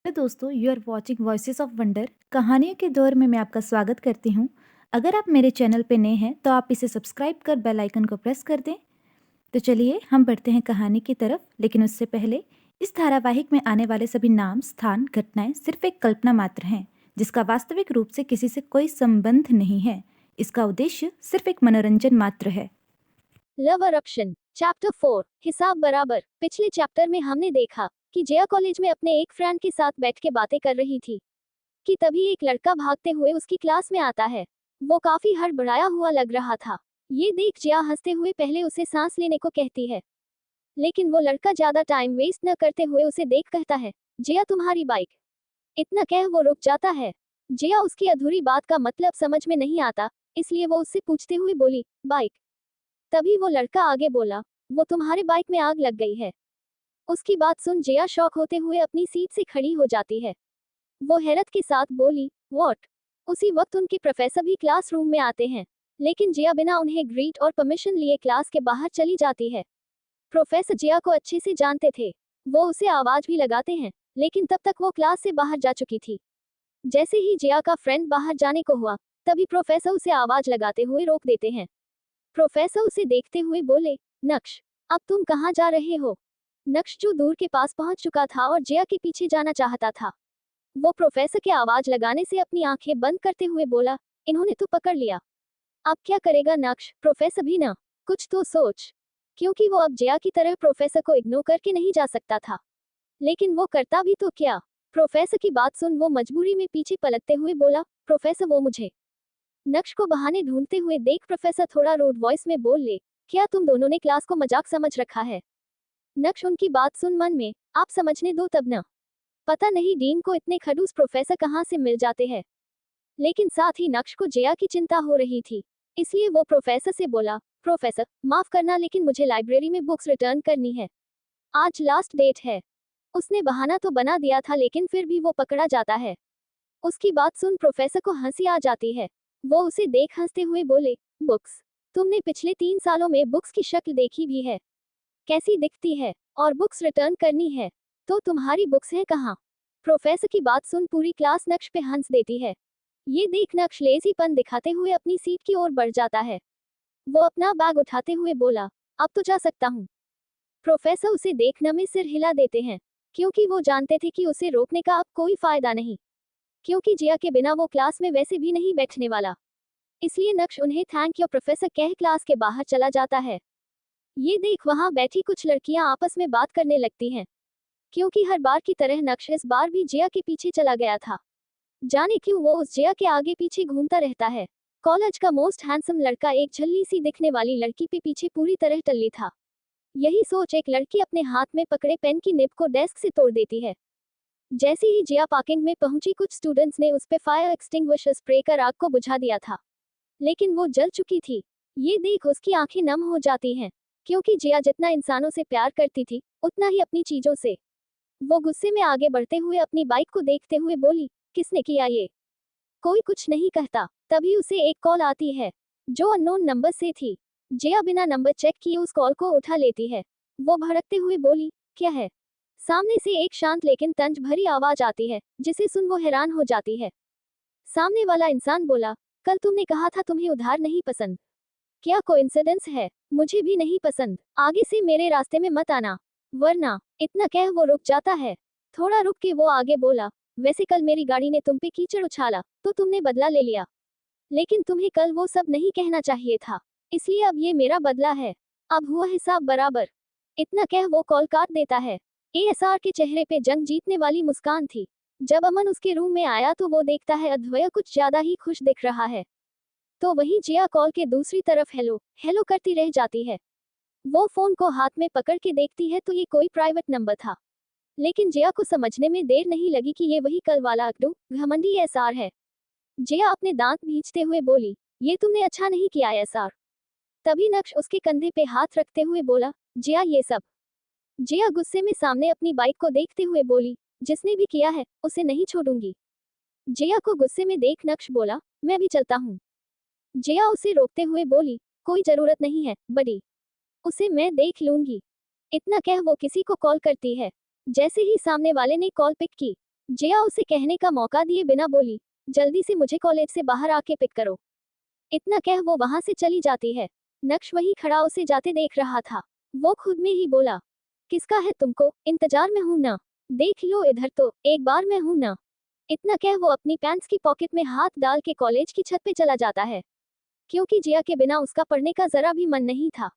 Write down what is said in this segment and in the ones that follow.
Hello दोस्तों, you are watching voices of wonder. कहानियों के दौर में मैं आपका स्वागत करती हूँ। अगर आप मेरे चैनल पे नए हैं तो आप इसे सब्सक्राइब कर बेल आइकन को प्रेस कर दें। तो चलिए हम बढ़ते हैं कहानी की तरफ, लेकिन उससे पहले इस धारावाहिक में आने वाले सभी नाम, स्थान, घटनाएं सिर्फ एक कल्पना मात्र हैं, जिसका वास्तविक रूप से किसी से कोई संबंध नहीं है। इसका उद्देश्य सिर्फ एक मनोरंजन मात्र है। लव अरप्शन चैप्टर 4 हिसाब बराबर। पिछले चैप्टर में हमने देखा कि जया कॉलेज में अपने एक फ्रेंड के साथ बैठ के बातें कर रही थी कि तभी एक लड़का भागते हुए उसकी क्लास में आता है। वो काफी हड़बड़ाया हुआ लग रहा था। ये देख जया हंसते हुए पहले उसे सांस लेने को कहती है, लेकिन वो लड़का ज्यादा टाइम वेस्ट न करते हुए उसे देख कहता है, जया तुम्हारी बाइक। इतना कह वो रुक जाता है। जया उसकी अधूरी बात का मतलब समझ में नहीं आता, इसलिए वो उससे पूछते हुए बोली, बाइक। तभी वो लड़का आगे बोला, वो तुम्हारे बाइक में आग लग गई है। उसकी बात सुन जया शॉक होते हुए अपनी सीट से खड़ी हो जाती है। वो हैरत के साथ बोली, व्हाट। उसी वक्त उनके प्रोफेसर भी क्लासरूम में आते हैं, लेकिन जया बिना उन्हें ग्रीट और परमिशन लिए क्लास के बाहर चली जाती है। प्रोफेसर जया को अच्छे से जानते थे। वो उसे आवाज भी लगाते हैं, लेकिन तब तक वो क्लास से बाहर जा चुकी थी। जैसे ही जया का फ्रेंड बाहर जाने को हुआ, तभी प्रोफेसर उसे आवाज लगाते हुए रोक देते हैं। प्रोफेसर उसे देखते हुए बोले, नक्श, अब तुम कहाँ जा रहे हो। नक्श जो दूर के पास पहुंच चुका था और जया के पीछे जाना चाहता था, वो प्रोफेसर के आवाज लगाने से अपनी आंखें बंद करते हुए बोला, इन्होंने तो पकड़ लिया। अब क्या करेगा नक्श। प्रोफेसर भी ना कुछ तो सोच, क्योंकि वो अब जया की तरह प्रोफेसर को इग्नोर करके नहीं जा सकता था। लेकिन वो करता भी तो क्या। प्रोफेसर की बात सुन वो मजबूरी में पीछे पलटते हुए बोला, प्रोफेसर वो मुझे। नक्श को बहाने ढूंढते हुए देख प्रोफेसर थोड़ा रूड वॉइस में बोल ले, क्या तुम दोनों ने क्लास को मजाक समझ रखा है। नक्श उनकी बात सुन मन में, आप समझने दो तब ना। पता नहीं डीन को इतने खड़ूस प्रोफेसर कहाँ से मिल जाते हैं। लेकिन साथ ही नक्श को जया की चिंता हो रही थी, इसलिए वो प्रोफेसर से बोला, प्रोफेसर माफ करना लेकिन मुझे लाइब्रेरी में बुक्स रिटर्न करनी है। आज लास्ट डेट है। उसने बहाना तो बना दिया था, लेकिन फिर भी वो पकड़ा जाता है। उसकी बात सुन प्रोफेसर को हंसी आ जाती है। वो उसे देख हंसते हुए बोले, बुक्स। तुमने पिछले 3 सालों में बुक्स की शक्ल देखी भी है, कैसी दिखती है, और बुक्स रिटर्न करनी है तो तुम्हारी बुक्स हैं कहाँ। प्रोफेसर की बात सुन पूरी क्लास नक्श पे हंस देती है। ये देख नक्श लेजीपन दिखाते हुए अपनी सीट की ओर बढ़ जाता है। वो अपना बैग उठाते हुए बोला, अब तो जा सकता हूँ। प्रोफेसर उसे देखने में सिर हिला देते हैं, क्योंकि वो जानते थे कि उसे रोकने का अब कोई फायदा नहीं, क्योंकि जिया के बिना वो क्लास में वैसे भी नहीं बैठने वाला। इसलिए नक्श उन्हें थैंक यू प्रोफेसर कह क्लास के बाहर चला जाता है। ये देख वहां बैठी कुछ लड़कियां आपस में बात करने लगती हैं, क्योंकि हर बार की तरह नक्श इस बार भी जिया के पीछे चला गया था। जाने क्यों वो उस जिया के आगे पीछे घूमता रहता है। कॉलेज का मोस्ट हैंडसम लड़का एक झल्ली सी दिखने वाली लड़की पे पीछे पूरी तरह टल्ली था। यही सोच एक लड़की अपने हाथ में पकड़े पेन की निब को डेस्क से तोड़ देती है। जैसे ही जिया पार्किंग में पहुंची, कुछ स्टूडेंट्स ने उस पे फायर एक्सटिंग्विशर स्प्रे कर आग को बुझा दिया था, लेकिन वो जल चुकी थी। ये देख उसकी आंखें नम हो जाती हैं, क्योंकि जिया जितना इंसानों से प्यार करती थी, उतना ही अपनी चीजों से। वो गुस्से में आगे बढ़ते हुए अपनी बाइक को देखते हुए बोली, किसने किया ये। कोई कुछ नहीं कहता। तभी उसे एक कॉल आती है, जो अननोन नंबर से थी। जिया बिना नंबर चेक किए उस कॉल को उठा लेती है। वो भड़कते हुए बोली, क्या है। सामने से एक शांत लेकिन तंज भरी आवाज आती है, जिसे सुन वो हैरान हो जाती है। सामने वाला इंसान बोला, कल तुमने कहा था तुम्हें उधार नहीं पसंद। क्या कोइंसिडेंस है। मुझे भी नहीं पसंद। आगे से मेरे रास्ते में मत आना, वरना। इतना कह वो रुक जाता है। थोड़ा रुक के वो आगे बोला, वैसे कल मेरी गाड़ी ने तुम पे कीचड़ उछाला तो तुमने बदला ले लिया, लेकिन तुम्हें कल वो सब नहीं कहना चाहिए था, इसलिए अब ये मेरा बदला है। अब हुआ हिसाब बराबर। इतना कह वो कॉल काट देता है। एएसआर के चेहरे पे जंग जीतने वाली मुस्कान थी। जब अमन उसके रूम में आया तो वो देखता है अद्वैय कुछ ज्यादा ही खुश दिख रहा है। तो वहीं जिया कॉल के दूसरी तरफ हेलो हेलो करती रह जाती है। वो फोन को हाथ में पकड़ के देखती है तो ये कोई प्राइवेट नंबर था, लेकिन जिया को समझने में देर नहीं लगी कि ये वही कल वाला अकड़ू घमंडी एसआर है। जिया अपने दांत भींचते हुए बोली, ये तुमने अच्छा नहीं किया एसआर। तभी नक्श उसके कंधे पे हाथ रखते हुए बोला, जिया ये सब। जिया गुस्से में सामने अपनी बाइक को देखते हुए बोली, जिसने भी किया है उसे नहीं छोड़ूंगी। जिया को गुस्से में देख नक्श बोला, मैं भी चलता हूँ। जिया उसे रोकते हुए बोली, कोई जरूरत नहीं है बड़ी, उसे मैं देख लूंगी। इतना कह वो किसी को कॉल करती है। जैसे ही सामने वाले ने कॉल पिक की, जया उसे कहने का मौका दिए बिना बोली, जल्दी से मुझे कॉलेज से बाहर आके पिक करो। इतना कह वो वहां से चली जाती है। नक्श वहीं खड़ा उसे जाते देख रहा था। वो खुद में ही बोला, किसका है तुमको, इंतजार में हूं ना, देख लो इधर तो, एक बार मैं हूं ना। इतना कह वो अपनी पैंट्स की पॉकेट में हाथ डाल के कॉलेज की छत पे चला जाता है, क्योंकि जिया के बिना उसका पढ़ने का जरा भी मन नहीं था।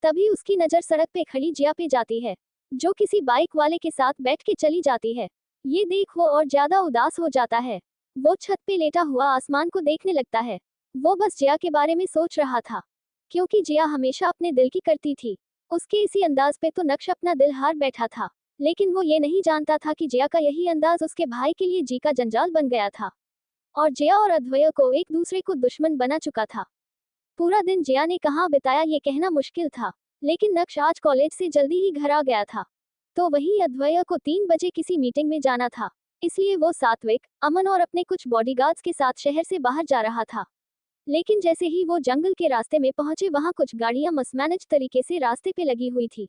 तभी उसकी नजर सड़क पे खड़ी जिया पे जाती है, जो किसी बाइक वाले के साथ बैठ के चली जाती है। ये देख वो और ज्यादा उदास हो जाता है। वो छत पे लेटा हुआ आसमान को देखने लगता है। वो बस जिया के बारे में सोच रहा था, क्योंकि जिया हमेशा अपने दिल की करती थी। उसके इसी अंदाज पे तो नक्श अपना दिल हार बैठा था, लेकिन वो ये नहीं जानता था कि जिया का यही अंदाज उसके भाई के लिए जी का जंजाल बन गया था, और जिया और अद्वैय को एक दूसरे को दुश्मन बना चुका था। पूरा दिन जिया ने कहाँ बिताया ये कहना मुश्किल था, लेकिन नक्श आज कॉलेज से जल्दी ही घर आ गया था। तो वहीं अद्वैय को 3 बजे किसी मीटिंग में जाना था, इसलिए वो सात्विक, अमन और अपने कुछ बॉडीगार्ड्स के साथ शहर से बाहर जा रहा था। लेकिन जैसे ही वो जंगल के रास्ते में पहुंचे, वहां कुछ गाड़ियां मिसमैनेज तरीके से रास्ते पे लगी हुई थी।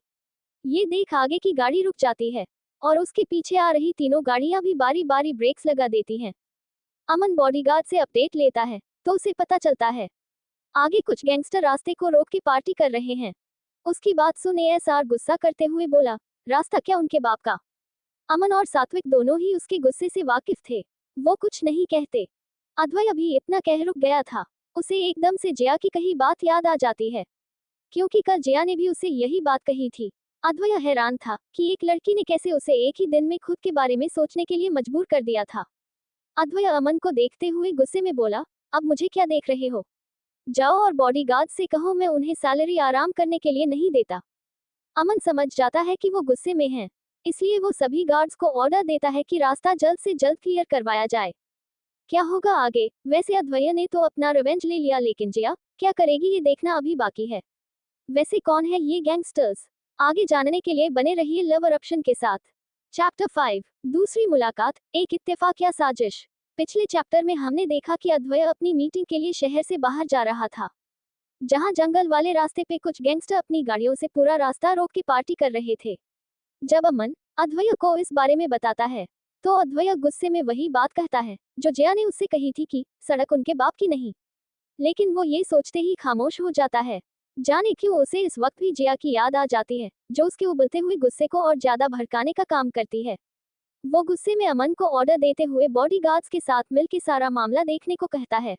ये देख आगे की गाड़ी रुक जाती है, और उसके पीछे आ रही तीनों गाड़ियां भी बारी बारी ब्रेक्स लगा देती हैं। अमन बॉडीगार्ड से अपडेट लेता है, तो उसे पता चलता है आगे कुछ गैंगस्टर रास्ते को रोक के पार्टी कर रहे हैं। उसकी बात सुन एएसआर गुस्सा करते हुए बोला, रास्ता क्या उनके बाप का। अमन और सात्विक दोनों ही उसके गुस्से से वाकिफ थे। वो कुछ नहीं कहते। अद्वैय अभी इतना कह रुक गया था, उसे एकदम से जया की कही बात याद आ जाती है, क्योंकि कल जया ने भी उसे यही बात कही थी। अद्वैय हैरान था कि एक लड़की ने कैसे उसे एक ही दिन में खुद के बारे में सोचने के लिए मजबूर कर दिया था। अद्वैय अमन को देखते हुए गुस्से में बोला, अब मुझे क्या देख रहे हो, जाओ और बॉडीगार्ड से कहो मैं उन्हें सैलरी आराम करने के लिए नहीं देता। अमन समझ जाता है कि वो गुस्से में हैं, इसलिए वो सभी गार्ड्स को ऑर्डर देता है कि रास्ता जल्द से जल्द क्लियर करवाया जाए। क्या होगा आगे, वैसे अद्वैय ने तो अपना रिवेंज ले लिया, लेकिन जिया क्या करेगी ये देखना अभी बाकी है। वैसे कौन है ये गैंगस्टर्स, आगे जानने के लिए बने रहिए लव अरप्शन के साथ। चैप्टर 5, दूसरी मुलाकात, एक इत्तेफाक या साजिश। पिछले चैप्टर में हमने देखा कि अद्वैय अपनी मीटिंग के लिए शहर से बाहर जा रहा था, जहां जंगल वाले रास्ते पे कुछ गैंगस्टर अपनी गाड़ियों से पूरा रास्ता रोक के पार्टी कर रहे थे। जब अमन अद्वैय को इस बारे में बताता है, तो अद्वैय गुस्से में वही बात कहता है जो जया ने उससे कही थी कि सड़क उनके बाप की नहीं। लेकिन वो ये सोचते ही खामोश हो जाता है। जाने क्यों उसे इस वक्त भी जया की याद आ जाती है, जो उसके उबलते हुए गुस्से को और ज्यादा भड़काने का काम करती है। वो गुस्से में अमन को ऑर्डर देते हुए बॉडीगार्ड्स के साथ मिलकर सारा मामला देखने को कहता है।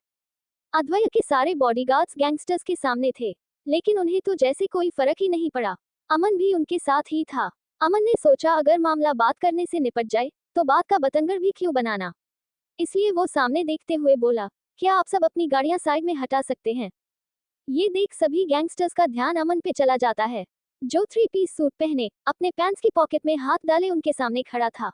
अद्वैय के सारे बॉडीगार्ड्स गैंगस्टर्स के सामने थे, लेकिन उन्हें तो जैसे कोई फर्क ही नहीं पड़ा। अमन भी उनके साथ ही था। अमन ने सोचा अगर मामला बात करने से निपट जाए, तो बात का बतंगड़ भी क्यों बनाना। इसलिए वो सामने देखते हुए बोला, क्या आप सब अपनी गाड़ियां साइड में हटा सकते हैं। ये देख सभी गैंगस्टर्स का ध्यान अमन पे चला जाता है, जो 3 पीस सूट पहने अपने पैंट्स की पॉकेट में हाथ डाले उनके सामने खड़ा था।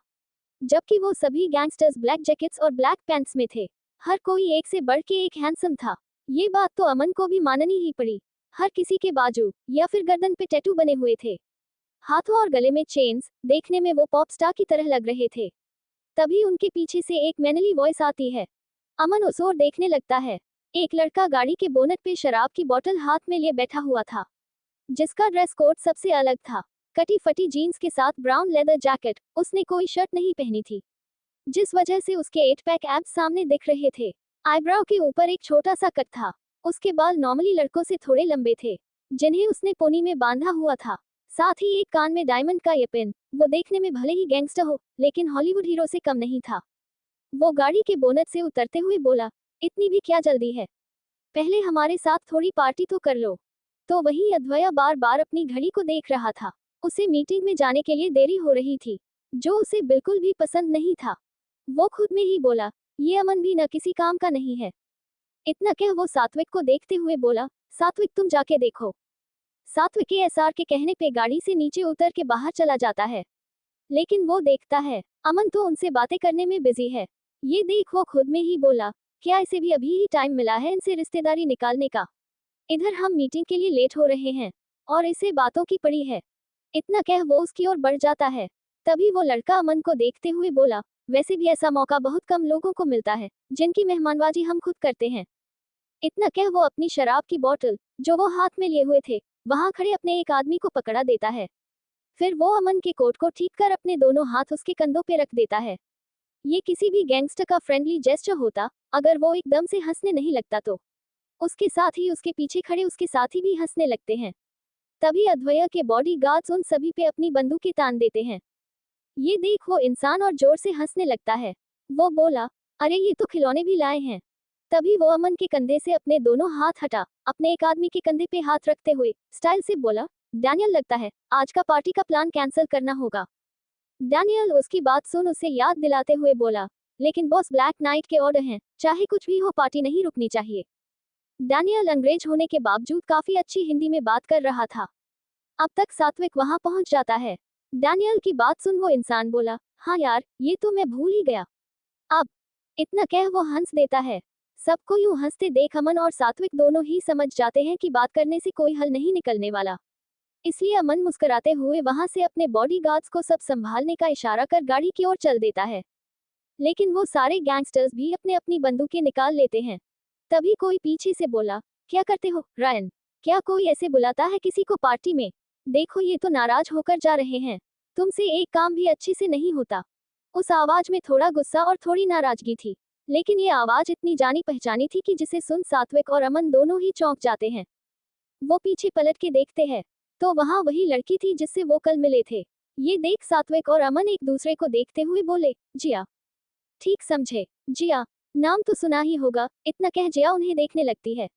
जबकि वो सभी गैंगस्टर्स ब्लैक जैकेट्स और ब्लैक पैंट्स में थे। हर कोई एक से बढ़ के एक हैंडसम था। ये बात तो अमन को भी माननी ही पड़ी। हर किसी के बाजू या फिर गर्दन पे टैटू बने हुए थे, हाथों और गले में चेन्स, देखने में वो पॉप स्टार की तरह लग रहे थे। तभी उनके पीछे से एक मैनली वॉइस आती है। अमन उस ओर देखने लगता है। एक लड़का गाड़ी के बोनट पे शराब की बोतल हाथ में लिए बैठा हुआ था, जिसका ड्रेस कोड सबसे अलग था। कटी फटी जीन्स के साथ ब्राउन लेदर जैकेट, उसने कोई शर्ट नहीं पहनी थी, जिस वजह से उसके 8 पैक एब्स सामने दिख रहे थे। आईब्राव के ऊपर एक छोटा सा कट था। उसके बाल नॉर्मली लड़कों से थोड़े लंबे थे, जिन्हें उसने पोनी में बांधा हुआ था। साथ ही एक कान में डायमंड का ये पिन। वो देखने में भले ही गैंगस्टर हो, लेकिन हॉलीवुड हीरो से कम नहीं था। वो गाड़ी के बोनट से उतरते हुए बोला, इतनी भी क्या जल्दी है, पहले हमारे साथ थोड़ी पार्टी तो कर लो। तो वही अद्वैय बार बार अपनी घड़ी को देख रहा था। उसे मीटिंग में जाने के लिए देरी हो रही थी, जो उसे बिल्कुल भी पसंद नहीं था। वो खुद में ही बोला, ये अमन भी न किसी काम का नहीं है। इतना कह वो सात्विक को देखते हुए बोला, सात्विक तुम जाके देखो। सात्विक एसआर के कहने पे गाड़ी से नीचे उतर के बाहर चला जाता है, लेकिन वो देखता है अमन तो उनसे बातें करने में बिजी है। ये देख वो खुद में ही बोला, क्या इसे भी अभी ही टाइम मिला है इनसे रिश्तेदारी निकालने का। इधर हम मीटिंग के लिए लेट हो रहे हैं, और इसे बातों की पड़ी है। इतना कह वो उसकी ओर बढ़ जाता है। तभी वो लड़का अमन को देखते हुए बोला, वैसे भी ऐसा मौका बहुत कम लोगों को मिलता है, जिनकी मेहमानबाजी हम खुद करते हैं। इतना कह वो अपनी शराब की बोतल, जो वो हाथ में लिए हुए थे, वहां खड़े अपने एक आदमी को पकड़ा देता है। फिर वो अमन के कोट को ठीक कर अपने दोनों हाथ उसके कंधों पे रख देता है। ये किसी भी गैंगस्टर का फ्रेंडली जेस्चर होता, अगर वो एकदम से हंसने नहीं लगता तो। उसके साथ ही उसके पीछे खड़े उसके साथी भी हंसने लगते हैं। तभी अद्वैया के बॉडीगार्ड्स उन सभी पे अपनी बंदूकें तान देते हैं। ये देख वो इंसान और जोर से हंसने लगता है। वो बोला, अरे ये तो खिलौने भी लाए हैं। तभी वो अमन के कंधे से अपने दोनों हाथ हटा, अपने एक आदमी के कंधे पे हाथ रखते हुए स्टाइल से बोला, डैनियल लगता है आज का पार्टी का प्लान कैंसिल करना होगा। डैनियल उसकी बात सुन उसे याद दिलाते हुए बोला, लेकिन बॉस ब्लैक नाइट के ऑर्डर हैं, चाहे कुछ भी हो पार्टी नहीं रुकनी चाहिए। डैनियल अंग्रेज होने के बावजूद काफी अच्छी हिंदी में बात कर रहा था। अब तक सात्विक वहां पहुंच जाता है। डैनियल की बात सुन वो इंसान बोला, हाँ यार ये तो मैं भूल ही गया। अब इतना कह वो हंस देता है। सबको यूं हंसते देख अमन और सात्विक दोनों ही समझ जाते हैं कि बात करने से कोई हल नहीं निकलने वाला। इसलिए अमन मुस्कुराते हुए वहां से अपने बॉडीगार्ड्स को सब संभालने का इशारा कर गाड़ी की ओर चल देता है। लेकिन वो सारे गैंगस्टर्स भी अपने अपनी बंदूकें निकाल लेते हैं। तभी कोई पीछे से बोला, क्या करते हो रायन? क्या कोई ऐसे बुलाता है किसी को पार्टी में? देखो ये तो नाराज होकर जा रहे हैं। तुमसे एक काम भी अच्छे से नहीं होता। उस आवाज में थोड़ा गुस्सा और थोड़ी नाराजगी थी, लेकिन ये आवाज इतनी जानी पहचानी थी कि जिसे सुन सात्विक और अमन दोनों ही चौंक जाते हैं। वो पीछे पलट के देखते हैं तो वहां वही लड़की थी जिससे वो कल मिले थे। ये देख सात्विक और अमन एक दूसरे को देखते हुए बोले, जिया। ठीक समझे, जिया। नाम तो सुना ही होगा। इतना कह जिया उन्हें देखने लगती है।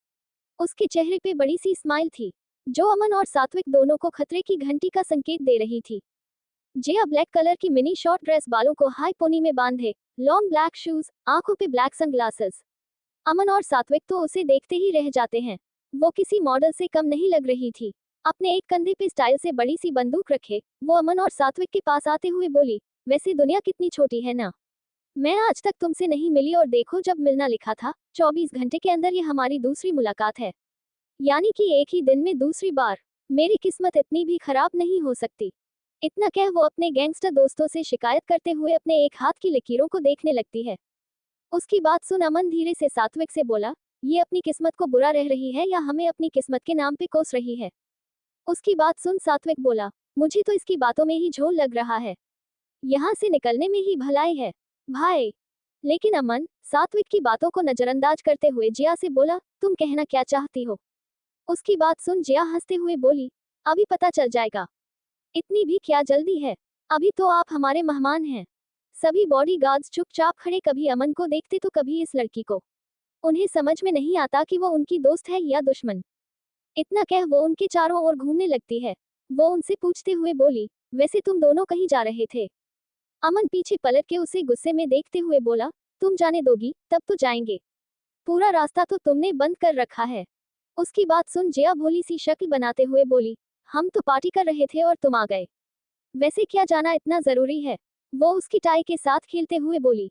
उसके चेहरे पे बड़ी सी स्माइल थी, जो अमन और सात्विक दोनों को खतरे की घंटी का संकेत दे रही थी। जिया ब्लैक कलर की मिनी शॉर्ट ड्रेस, बालों को हाई पोनी में बांधे, लॉन्ग ब्लैक शूज, आंखों पे ब्लैक सनग्लासेस। अमन और सात्विक तो उसे देखते ही रह जाते हैं। वो किसी मॉडल से कम नहीं लग रही थी। अपने एक कंधे पे स्टाइल से बड़ी सी बंदूक रखे वो अमन और सात्विक के पास आते हुए बोली, वैसे दुनिया कितनी छोटी है ना। मैं आज तक तुमसे नहीं मिली और देखो जब मिलना लिखा था 24 घंटे के अंदर ये हमारी दूसरी मुलाकात है। यानी कि एक ही दिन में दूसरी बार। मेरी किस्मत इतनी भी खराब नहीं हो सकती। इतना कह वो अपने गैंगस्टर दोस्तों से शिकायत करते हुए अपने एक हाथ की लकीरों को देखने लगती है। उसकी बात सुन अमन धीरे से सात्विक से बोला, ये अपनी किस्मत को बुरा रह रही है या हमें अपनी किस्मत के नाम पे कोस रही है? उसकी बात सुन सात्विक बोला, मुझे तो इसकी बातों में ही झोल लग रहा है। यहाँ से निकलने में ही भलाई है भाई। लेकिन अमन सात्विक की बातों को नजरअंदाज करते हुए जिया से बोला, तुम कहना क्या चाहती हो? उसकी बात सुन जिया हंसते हुए बोली, अभी पता चल जाएगा। इतनी भी क्या जल्दी है? अभी तो आप हमारे मेहमान हैं। सभी बॉडीगार्ड्स चुपचाप खड़े, कभी अमन को देखते तो कभी इस लड़की को। उन्हें समझ में नहीं आता कि वो उनकी दोस्त है या दुश्मन। इतना कह वो उनके चारों ओर घूमने लगती है। वो उनसे पूछते हुए बोली, वैसे तुम दोनों कहीं जा रहे थे? अमन पीछे पलट के उसे गुस्से में देखते हुए बोला, तुम जाने दोगी तब तो जाएंगे। पूरा रास्ता तो तुमने बंद कर रखा है। उसकी बात सुन जिया भोली सी शक्ल बनाते हुए बोली, हम तो पार्टी कर रहे थे और तुम आ गए। वैसे क्या जाना इतना जरूरी है? वो उसकी टाई के साथ खेलते हुए बोली।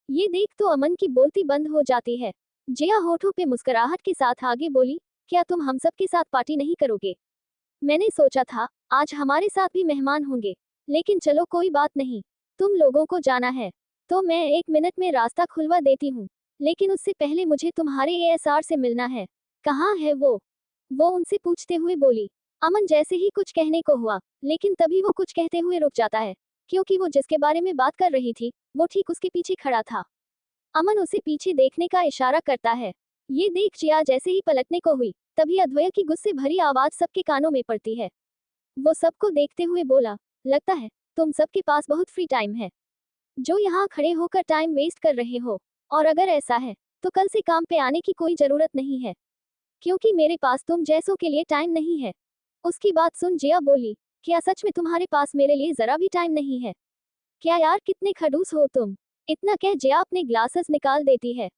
ये देख तो अमन की बोलती बंद हो जाती है। जिया होठों पे मुस्कुराहट के साथ आगे बोली, क्या तुम हम सब के साथ पार्टी नहीं करोगे? मैंने सोचा था आज हमारे साथ भी मेहमान होंगे, लेकिन चलो कोई बात नहीं। तुम लोगों को जाना है तो मैं 1 मिनट में रास्ता खुलवा देती हूँ, लेकिन उससे पहले मुझे तुम्हारे एएसआर से मिलना है। कहाँ है वो उनसे पूछते हुए बोली। अमन जैसे ही कुछ कहने को हुआ, लेकिन तभी वो कुछ कहते हुए रुक जाता है, क्योंकि वो जिसके बारे में बात कर रही थी वो ठीक उसके पीछे खड़ा था। अमन उसे पीछे देखने का इशारा करता है। ये देख जिया जैसे ही पलटने को हुई, तभी अद्वैया की गुस्से भरी आवाज सबके कानों में पड़ती है। वो सबको देखते हुए बोला, लगता है तुम सबके पास बहुत फ्री टाइम है, जो यहाँ खड़े होकर टाइम वेस्ट कर रहे हो। और अगर ऐसा है तो कल से काम पे आने की कोई जरूरत नहीं है, क्योंकि मेरे पास तुम जैसों के लिए टाइम नहीं है। उसकी बात सुन जिया बोली, क्या सच में तुम्हारे पास मेरे लिए जरा भी टाइम नहीं है? क्या यार कितने खड़ूस हो तुम। इतना कह जिया अपने ग्लासेस निकाल देती है।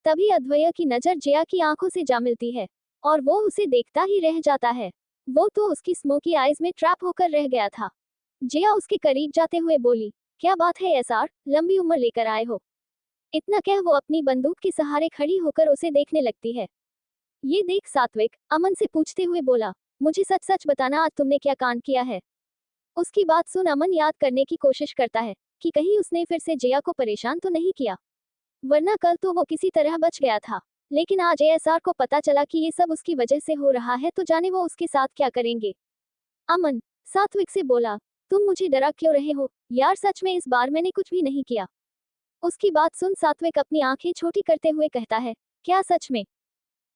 तभी अद्वैया की नजर जिया की आंखों से जा मिलती है और वो उसे देखता ही रह जाता है। वो तो उसकी स्मोकी आइज में ट्रैप होकर रह गया था। जिया उसके करीब जाते हुए बोली, क्या बात है एसआर, लंबी उम्र लेकर आए हो? इतना कह वो अपनी बंदूक के सहारे खड़ी होकर उसे देखने लगती है। ये देख सात्विक अमन से पूछते हुए बोला, मुझे सच सच बताना आज तुमने क्या कांड किया है? उसकी बात सुन अमन याद करने की कोशिश करता है कि कहीं उसने फिर से जिया को परेशान तो नहीं किया, वरना कल तो वो किसी तरह बच गया था। लेकिन आज एएसआर को पता चला कि ये सब उसकी वजह से हो रहा है, तो जाने वो उसके साथ क्या करेंगे। अमन सात्विक से बोला, तुम मुझे डरा क्यों रहे हो यार? सच में इस बार मैंने कुछ भी नहीं किया। उसकी बात सुन सात्विक अपनी आंखें छोटी करते हुए कहता है, क्या सच में?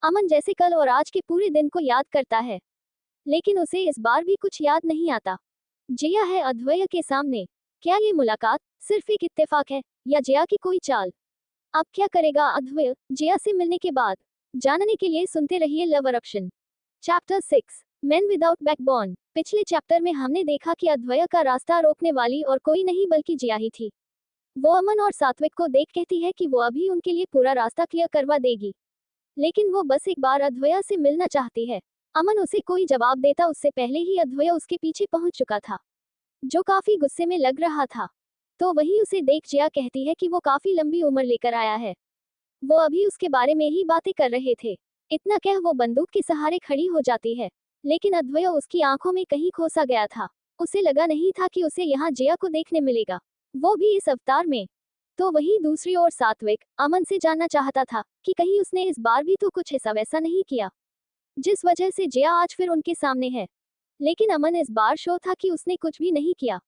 अमन जैसे कल और आज के पूरे दिन को याद करता है, लेकिन उसे इस बार भी कुछ याद नहीं आता। जिया है अद्वैय के सामने। क्या ये मुलाकात सिर्फ एक इत्तेफाक है या जिया की कोई चाल? अब क्या करेगा अद्वैय जिया से मिलने के बाद? जानने के लिए सुनते रहिए love eruption. Chapter 6 main without backbone. पिछले चैप्टर में हमने देखा कि अद्वैय का रास्ता रोकने वाली और कोई नहीं बल्कि जिया ही थी। वो अमन और सात्विक को देख कहती है कि वो अभी उनके लिए पूरा रास्ता क्लियर करवा देगी, लेकिन वो बस एक बार अद्वैय से मिलना चाहती है। अमन उसे कोई जवाब देता उससे पहले ही अद्वैय उसके पीछे पहुंच चुका था, जो काफी गुस्से में लग रहा था। तो वही उसे देख जिया कहती है कि वो काफी लंबी उम्र लेकर आया है। वो अभी उसके बारे में ही बातें कर रहे थे। इतना कह वो बंदूक के सहारे खड़ी हो जाती है, लेकिन अद्वैय उसकी आंखों में कहीं खोसा गया था। उसे लगा नहीं था कि उसे यहाँ जिया को देखने मिलेगा, वो भी इस अवतार में। तो वही दूसरी ओर सात्विक अमन से जानना चाहता था कि कहीं उसने इस बार भी तो कुछ ऐसा वैसा नहीं किया जिस वजह से जिया आज फिर उनके सामने है। लेकिन अमन इस बार शो था कि उसने कुछ भी नहीं किया,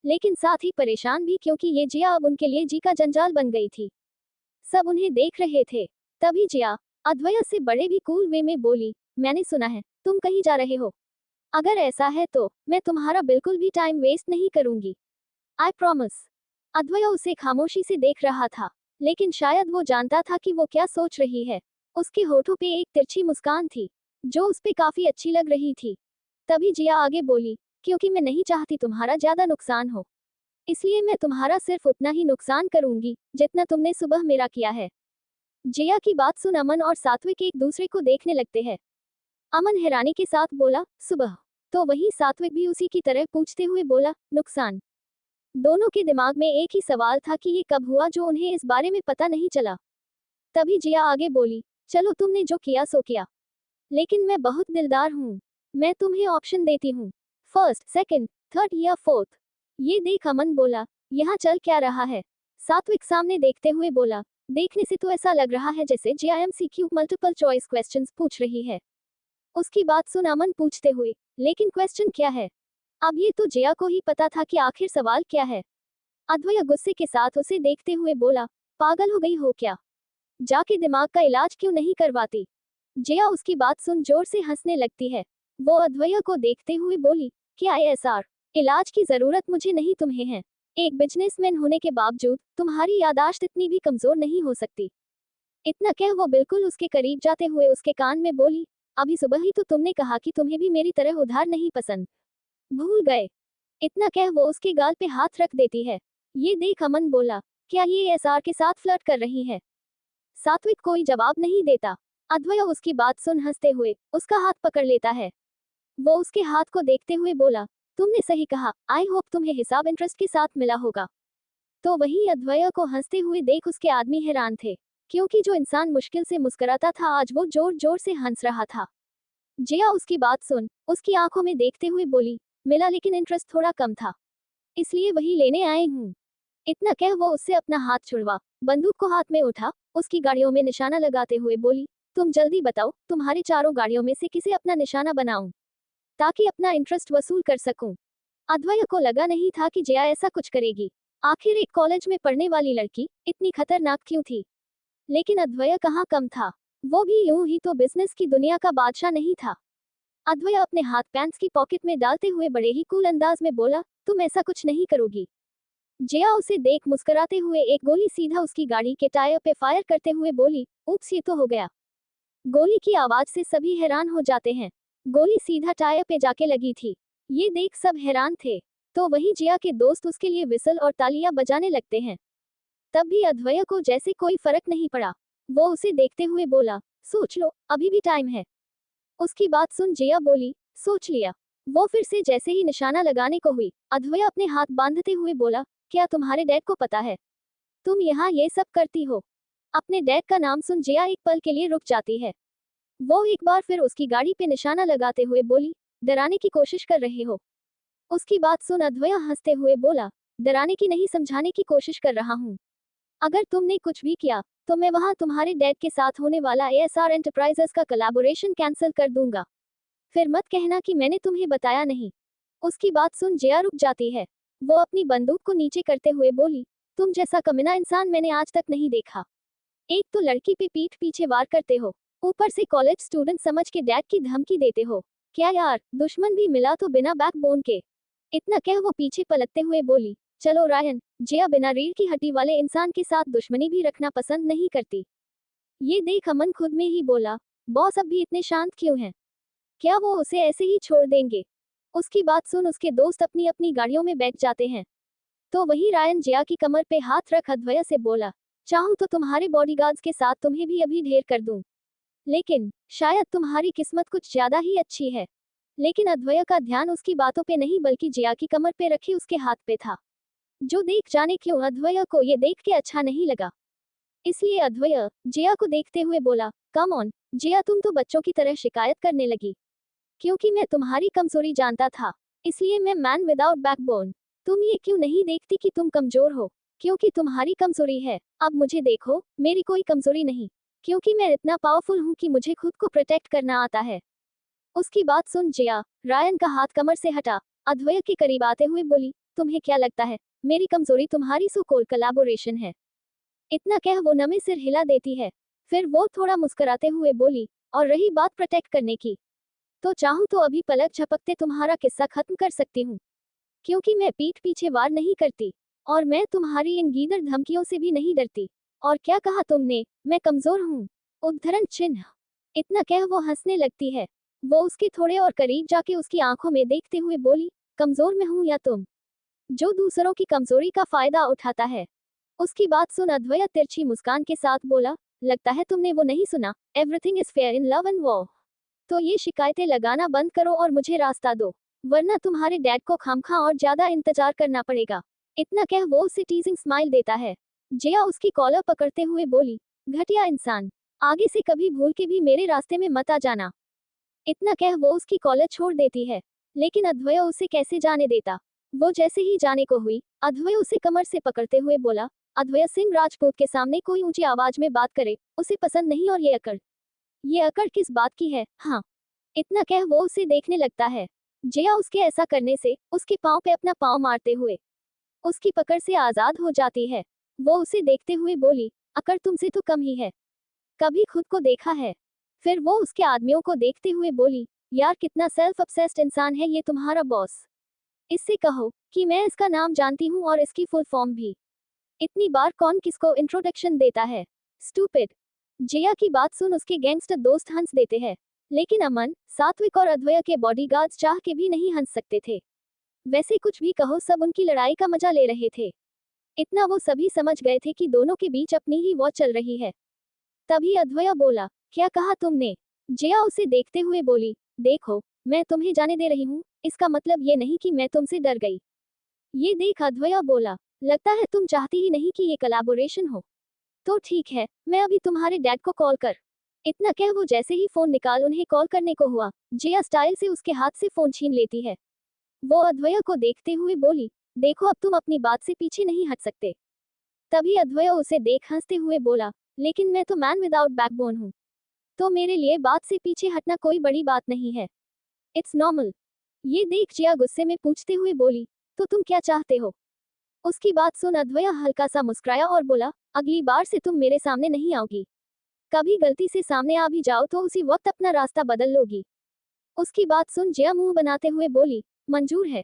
लेकिन साथ ही परेशान भी, क्योंकि ये जिया अब उनके लिए जी का जंजाल बन गई थी। सब उन्हें देख रहे थे। तभी जिया अद्वैय से बड़े भी कूल वे में बोली, मैंने सुना है तुम कहीं जा रहे हो। अगर ऐसा है तो मैं तुम्हारा बिल्कुल भी टाइम वेस्ट नहीं करूंगी, आई प्रॉमिस। अद्वैय उसे खामोशी से देख रहा था, लेकिन शायद वो जानता था कि वो क्या सोच रही है। उसके होठों पे एक तिरछी मुस्कान थी, जो उस पे काफी अच्छी लग रही थी। तभी जिया आगे बोली, क्योंकि मैं नहीं चाहती तुम्हारा ज्यादा नुकसान हो, इसलिए मैं तुम्हारा सिर्फ उतना ही नुकसान करूंगी जितना तुमने सुबह मेरा किया है। जिया की बात सुन अमन और सात्विक एक दूसरे को देखने लगते हैं। अमन हैरानी के साथ बोला, सुबह? तो वही सात्विक भी उसी की तरह पूछते हुए बोला, नुकसान? दोनों के दिमाग में एक ही सवाल था कि ये कब हुआ जो उन्हें इस बारे में पता नहीं चला। तभी जिया आगे बोली, चलो तुमने जो किया सो किया, लेकिन मैं बहुत दिलदार हूँ। मैं तुम्हें ऑप्शन देती हूँ, फर्स्ट, सेकंड, थर्ड या फोर्थ। ये देख अमन बोला, यहाँ चल क्या रहा है? सात्विक सामने देखते हुए बोला, देखने से तो ऐसा लग रहा है जैसे जिया एमसीक्यू मल्टीपल चॉइस क्वेश्चंस पूछ रही है। उसकी बात सुन अमन पूछते हुए, लेकिन क्वेश्चन क्या है? अब ये तो जिया को ही पता था कि आखिर सवाल क्या है। अद्वैय गुस्से के साथ उसे देखते हुए बोला, पागल हो गई हो क्या? जाके दिमाग का इलाज क्यों नहीं करवाती? जिया उसकी बात सुन जोर से हंसने लगती है। वो अद्वैय को देखते हुए बोली, क्या एएसआर, इलाज की जरूरत मुझे नहीं तुम्हें है। एक बिजनेसमैन होने के बावजूद तुम्हारी यादाश्त इतनी भी कमजोर नहीं हो सकती। इतना कह वो बिल्कुल उसके करीब जाते हुए उसके कान में बोली, अभी सुबह ही तो तुमने कहा कि तुम्हें भी मेरी तरह उधार नहीं पसंद, भूल गए? इतना कह वो उसके गाल पे हाथ रख देती है। ये देख अमन बोला, क्या ये एसआर के साथ फ्लर्ट कर रही है? सात्विक कोई जवाब नहीं देता। अद्वैय उसकी बात सुन हंसते हुए उसका हाथ पकड़ लेता है। वो उसके हाथ को देखते हुए बोला, तुमने सही कहा, आई होप तुम्हें हिसाब इंटरेस्ट के साथ मिला होगा। तो वही अद्वैय को हंसते हुए देख उसके आदमी हैरान थे, क्योंकि जो इंसान मुश्किल से मुस्कुराता था आज वो जोर जोर से हंस रहा था। जिया उसकी बात सुन उसकी आंखों में देखते हुए बोली, मिला, लेकिन इंटरेस्ट थोड़ा कम था, इसलिए वही लेने आए हूँ। इतना कह वो उससे अपना हाथ छुड़वा बंदूक को हाथ में उठा उसकी गाड़ियों में निशाना लगाते हुए बोली, तुम जल्दी बताओ तुम्हारी चारों गाड़ियों में से किसे अपना निशाना बनाऊं, ताकि अपना इंटरेस्ट वसूल कर सकूं। अद्वैय को लगा नहीं था कि जिया ऐसा कुछ करेगी। आखिर एक कॉलेज में पढ़ने वाली लड़की इतनी खतरनाक क्यों थी? लेकिन अद्वैय कहाँ कम था, वो भी यूं ही तो बिजनेस की दुनिया का बादशाह नहीं था। अद्वैय अपने हाथ पैंट्स की पॉकेट में डालते हुए बड़े ही कूल अंदाज में बोला, तुम ऐसा कुछ नहीं करोगी। जिया उसे देख मुस्कुराते हुए एक गोली सीधा उसकी गाड़ी के टायर पे फायर करते हुए बोली, उप्स, ये तो हो गया। गोली की आवाज से सभी हैरान हो जाते हैं। गोली सीधा टायर पे जाके लगी थी। ये देख सब हैरान थे। तो वही जिया के दोस्त उसके लिए विसल और तालियां बजाने लगते हैं। तब भी अद्वैय को जैसे कोई फर्क नहीं पड़ा। वो उसे देखते हुए बोला, सोच लो, अभी भी टाइम है। उसकी बात सुन जिया बोली, सोच लिया। वो फिर से जैसे ही निशाना लगाने को हुई, अद्वैय अपने हाथ बांधते हुए बोला, क्या तुम्हारे डैड को पता है तुम यहाँ ये सब करती हो? अपने डैड का नाम सुन जिया एक पल के लिए रुक जाती है। वो एक बार फिर उसकी गाड़ी पे निशाना लगाते हुए बोली, डराने की कोशिश कर रहे हो? उसकी बात सुन अद्वैय हंसते हुए बोला, डराने की नहीं, समझाने की कोशिश कर रहा हूँ। अगर तुमने कुछ भी किया तो मैं वहां तुम्हारे डैड के साथ होने वाला एएसआर एंटरप्राइजेस का कोलैबोरेशन कैंसिल कर दूंगा। फिर मत कहना कि मैंने तुम्हें बताया नहीं। उसकी बात सुन जिया रुक जाती है। वो अपनी बंदूक को नीचे करते हुए बोली, तुम जैसा कमीना इंसान मैंने आज तक नहीं देखा। एक तो लड़की पे पीठ पीछे वार करते हो, ऊपर से कॉलेज स्टूडेंट समझ के डैड की धमकी देते हो। क्या यार, दुश्मन भी मिला तो बिना बैकबोन के। इतना कह वो पीछे पलटते हुए बोली, चलो रायन, जिया बिना रीढ़ की हड्डी वाले इंसान के साथ दुश्मनी भी रखना पसंद नहीं करती। ये देख अमन खुद में ही बोला, बॉस अब भी इतने शांत क्यों हैं? क्या वो उसे ऐसे ही छोड़ देंगे? उसकी बात सुन उसके दोस्त अपनी अपनी गाड़ियों में बैठ जाते हैं। तो वही रायन जिया की कमर पे हाथ रख अद्वैया से बोला, चाहूं तो तुम्हारे बॉडीगार्ड्स के साथ तुम्हें भी अभी ढेर कर दूं। लेकिन शायद तुम्हारी किस्मत कुछ ज्यादा ही अच्छी है। लेकिन अद्वैया का ध्यान उसकी बातों पे नहीं बल्कि जिया की कमर पे रखे उसके हाथ पे था। जो देख जाने क्यों अद्वैया को ये देख के अच्छा नहीं लगा। इसलिए अद्वैया जिया को देखते हुए बोला, कम ऑन जिया, तुम तो बच्चों की तरह शिकायत करने लगी। क्योंकि मैं तुम्हारी कमजोरी जानता था, इसलिए मैं मैन विदाउट बैकबोन। तुम ये क्यों नहीं देखती कि तुम कमजोर हो? क्योंकि तुम्हारी कमजोरी है। अब मुझे देखो, मेरी कोई कमजोरी नहीं, क्योंकि मैं इतना पावरफुल हूँ कि मुझे खुद को प्रोटेक्ट करना आता है। उसकी बात सुन जिया रायन का हाथ कमर से हटा अद्वैया के करीब आते हुए बोली, तुम्हें क्या लगता है मेरी कमजोरी तुम्हारी सो कॉल्ड कोलैबोरेशन है? इतना कह वो नमे सिर हिला देती है। फिर वो थोड़ा मुस्कुराते हुए बोली, और रही बात प्रोटेक्ट करने की, तो चाहूं तो अभी पलक झपकते तुम्हारा किस्सा खत्म कर सकती हूँ। क्योंकि मैं पीठ पीछे वार नहीं करती, और मैं तुम्हारी इन गीदड़ धमकियों से भी नहीं डरती। और क्या कहा तुमने, मैं कमजोर हूँ? उद्धरण चिन्ह। इतना कह वो हंसने लगती है। वो उसके थोड़े और करीब जाके उसकी आंखों में देखते हुए बोली, कमजोर मैं हूँ या तुम, जो दूसरों की कमजोरी का फायदा उठाता है? उसकी बात सुन अद्वैया तिरछी मुस्कान के साथ बोला, लगता है तुमने वो नहीं सुना, everything is fair in love and war. तो ये शिकायतें लगाना बंद करो और मुझे रास्ता दो, वरना तुम्हारे डैड को खामखा और ज्यादा इंतजार करना पड़ेगा। इतना कह वो उसे टीजिंग स्माइल देता है। जिया उसकी कॉलर पकड़ते हुए बोली, घटिया इंसान, आगे से कभी भूल के भी मेरे रास्ते में मत आ जाना। इतना कह वो उसकी कॉलर छोड़ देती है। लेकिन अद्वैया उसे कैसे जाने देता। वो जैसे ही जाने को हुई, अद्वैया उसे कमर से पकड़ते हुए बोला, अद्वैया सिंह राजपूत के सामने कोई ऊंची आवाज में बात करे उसे पसंद नहीं, और ये अकड़ किस बात की है? हाँ। इतना कह वो उसे देखने लगता है। जिया उसके ऐसा करने से उसके पांव पे अपना पांव मारते हुए उसकी पकड़ से आजाद हो जाती है। वो उसे देखते हुए बोली, अकड़ तुमसे तो कम ही है, कभी खुद को देखा है? फिर वो उसके आदमियों को देखते हुए बोली, यार कितना सेल्फ ऑब्सेस्ड इंसान है ये तुम्हारा बॉस। इससे कहो कि मैं इसका नाम जानती हूँ और इसकी फुल फॉर्म भी। इतनी बार कौन किसको इंट्रोडक्शन देता है? स्टूपिड। जिया की बात सुन उसके गैंगस्टर दोस्त हंस देते हैं। लेकिन अमन, सात्विक और अद्वैया के बॉडीगार्ड्स चाह के भी नहीं हंस सकते थे। वैसे कुछ भी कहो, सब उनकी लड़ाई का मजा ले रहे थे। इतना वो सभी समझ गए थे कि दोनों के बीच अपनी ही वॉर चल रही है। तभी अद्वैया बोला, क्या कहा तुमने? जिया उसे देखते हुए बोली, देखो, मैं तुम्हें जाने दे रही हूँ, इसका मतलब ये नहीं कि मैं तुमसे डर गई। ये देख अद्वैया बोला, लगता है तुम चाहती ही नहीं कि ये कोलैबोरेशन हो। तो ठीक है, मैं अभी तुम्हारे डैड को कॉल कर। इतना कह वो जैसे ही फोन निकाल उन्हें कॉल करने को हुआ, जिया स्टाइल से उसके हाथ से फोन छीन लेती है। वो अद्वैया को देखते हुए बोली, देखो अब तुम अपनी बात से पीछे नहीं हट सकते। तभी अद्वैया उसे देख हंसते हुए बोला, लेकिन मैं तो मैन विदाउट बैकबोन हूँ, तो मेरे लिए बात से पीछे हटना कोई बड़ी बात नहीं है। It's normal. ये देख जिया गुस्से में पूछते हुए बोली, तो तुम क्या चाहते हो? उसकी बात सुन अद्वैया हल्का सा मुस्कुराया और बोला, अगली बार से तुम मेरे सामने नहीं आओगी। कभी गलती से सामने आ भी जाओ तो उसी वक्त अपना रास्ता बदल लोगी। उसकी बात सुन जिया मुंह बनाते हुए बोली, मंजूर है,